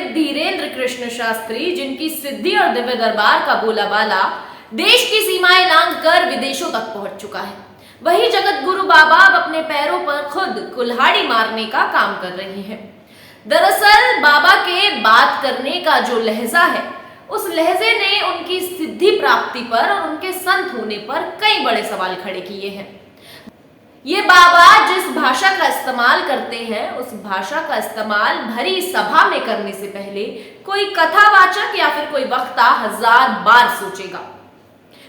पंडित धीरेन्द्र कृष्ण शास्त्री, जिनकी सिद्धि और दिव्य दरबार का बोलाबाला देश की सीमाएं लांघकर विदेशों तक पहुंच चुका है, वही जगत गुरु बाबा अब अपने पैरों पर खुद कुल्हाड़ी मारने का काम कर रहे हैं। दरअसल बाबा के बात करने का जो लहजा है, उस लहजे ने उनकी सिद्धि प्राप्ति पर और उनके संत होने पर कई बड़े सवाल खड़े किए हैं। ये बाबा जिस भाषा का इस्तेमाल करते हैं, उस भाषा का इस्तेमाल भरी सभा में करने से पहले कोई कथावाचक या फिर कोई वक्ता 1000 बार सोचेगा।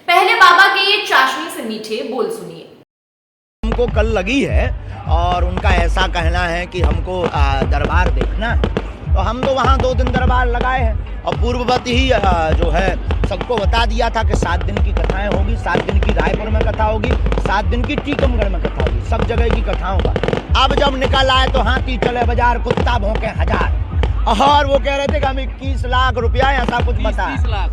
पहले बाबा के ये चाशनी से मीठे बोल सुनिए। हमको कल लगी है और उनका ऐसा कहना है कि हमको दरबार देखना है, तो हम तो वहाँ 2 दिन दरबार लगाए हैं और पूर्ववत ही जो है सबको बता दिया था कि 7 दिन की कथाएं होगी, 7 दिन की रायपुर में कथा होगी, 7 दिन की टीकमगढ़ में कथा होगी, सब जगह की कथाओं का। अब जब निकल आए तो हाथी चले बाजार, कुत्ता भौंके 1000, और वो कह रहे थे कि हम 21 लाख रुपया ऐसा कुछ बता,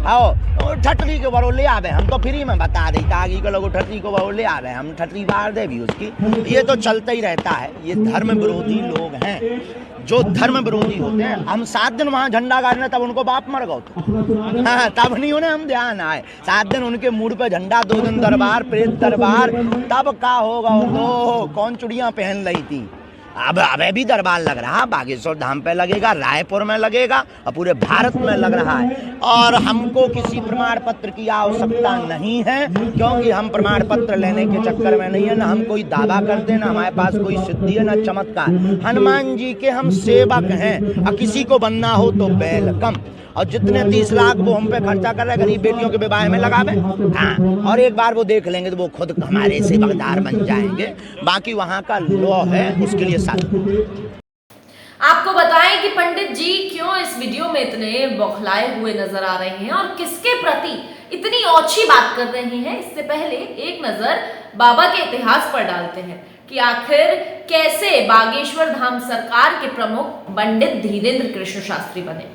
हाँ ठटरी के बरो ले आवे, हम तो फ्री में बता रही था आगे के लोग ठटरी को बरो ले आवे, हम ठटरी बार दे भी उसकी। ये तो चलता ही रहता है, ये धर्म विरोधी लोग हैं, जो धर्म विरोधी होते हैं। हम 7 दिन वहाँ झंडा गाड़ने, तब उनको बाप मर गए, हाँ तब नहीं उन्हें हम ध्यान आए। 7 दिन उनके मूड पे झंडा, 2 दिन दरबार, प्रेत दरबार, तब का होगा तो कौन चुड़ियाँ पहन रही थी। अब अबे भी दरबार लग रहा, बागेश्वर धाम पे लगेगा, रायपुर में लगेगा और पूरे भारत में लग रहा है। और हमको किसी प्रमाण पत्र की आवश्यकता नहीं है, क्योंकि हम प्रमाण पत्र लेने के चक्कर में नहीं है, ना हम कोई दावा करते, ना हमारे पास कोई सिद्धि है, ना चमत्कार। हनुमान जी के हम सेवक हैं और किसी को बनना हो तो वेलकम। और जितने 30 लाख वो हम पे खर्चा कर रहे हैं गरीब बेटियों के विवाह में लगावे, हाँ, और एक बार वो देख लेंगे तो वो खुद हमारे सेवकदार बन जाएंगे। बाकी वहाँ का लॉ है, उसके लिए साथ। आपको बताएं कि पंडित जी क्यों इस वीडियो में इतने बौखलाए हुए नजर आ रहे हैं और किसके प्रति इतनी ओछी बात कर रहे हैं। इससे पहले एक नजर बाबा के इतिहास पर डालते हैं कि आखिर कैसे बागेश्वर धाम सरकार के प्रमुख पंडित धीरेन्द्र कृष्ण शास्त्री बने।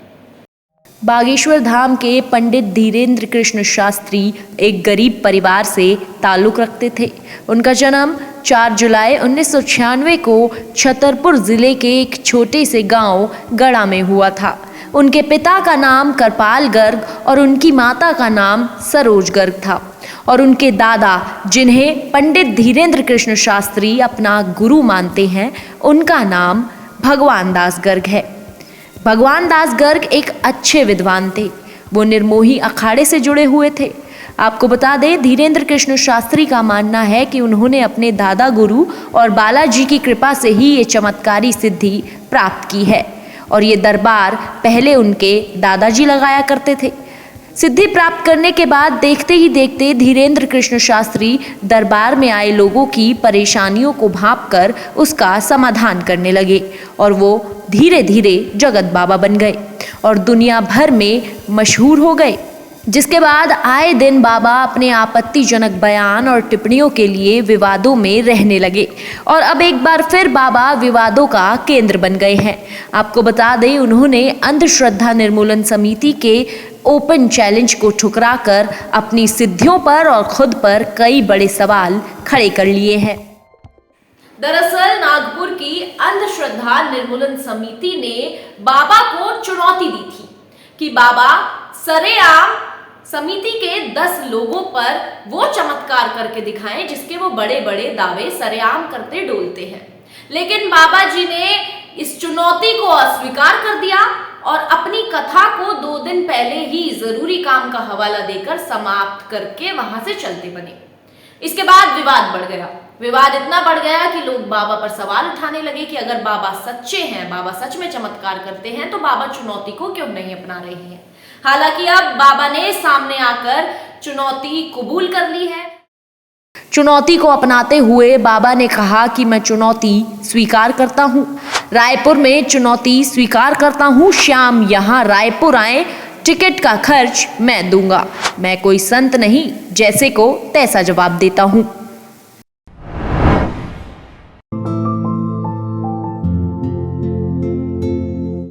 बागेश्वर धाम के पंडित धीरेन्द्र कृष्ण शास्त्री एक गरीब परिवार से ताल्लुक़ रखते थे। उनका जन्म 4 जुलाई 1996 को छतरपुर ज़िले के एक छोटे से गांव गड़ा में हुआ था। उनके पिता का नाम करपाल गर्ग और उनकी माता का नाम सरोज गर्ग था, और उनके दादा, जिन्हें पंडित धीरेन्द्र कृष्ण शास्त्री अपना गुरु मानते हैं, उनका नाम भगवान दास गर्ग है। भगवान दास गर्ग एक अच्छे विद्वान थे। वो निर्मोही अखाड़े से जुड़े हुए थे। आपको बता दें, धीरेन्द्र कृष्ण शास्त्री का मानना है कि उन्होंने अपने दादा गुरु और बालाजी की कृपा से ही ये चमत्कारी सिद्धि प्राप्त की है, और ये दरबार पहले उनके दादाजी लगाया करते थे। सिद्धि प्राप्त करने के बाद देखते ही देखते धीरेन्द्र कृष्ण शास्त्री दरबार में आए लोगों की परेशानियों को भांपकर उसका समाधान करने लगे, और वो धीरे धीरे जगत बाबा बन गए और दुनिया भर में मशहूर हो गए। जिसके बाद आए दिन बाबा अपने आपत्तिजनक बयान और टिप्पणियों के लिए विवादों में रहने लगे, और अब एक बार फिर बाबा विवादों का केंद्र बन गए हैं। आपको बता दें, उन्होंने अंधश्रद्धा निर्मूलन समिति के ओपन चैलेंज को ठुकराकर अपनी सिद्धियों पर और खुद पर कई बड़े सवाल खड़े कर लिए हैं। दरअसल नागपुर की अंधश्रद्धा निर्मूलन समिति ने बाबा को चुनौती दी थी कि बाबा सरेआम समिति के 10 लोगों पर वो चमत्कार करके दिखाएं जिसके वो बड़े बड़े दावे सरेआम करते डोलते हैं। लेकिन बाबा जी ने इस चुनौती को अस्वीकार कर दिया और अपनी कथा को 2 दिन पहले ही जरूरी काम का हवाला देकर समाप्त करके वहां से चलते बने। इसके बाद विवाद बढ़ गया। विवाद इतना बढ़ गया कि लोग बाबा पर सवाल उठाने लगे कि अगर बाबा सच्चे हैं, बाबा सच में चमत्कार करते हैं, तो बाबा चुनौती को क्यों नहीं अपना रहे हैं। हालांकि अब बाबा ने सामने आकर चुनौती कबूल कर ली है। चुनौती को अपनाते हुए बाबा ने कहा कि मैं चुनौती स्वीकार करता हूँ, रायपुर में चुनौती स्वीकार करता हूँ। शाम यहाँ रायपुर आए, टिकट का खर्च मैं दूंगा। मैं कोई संत नहीं, जैसे को तैसा जवाब देता हूँ।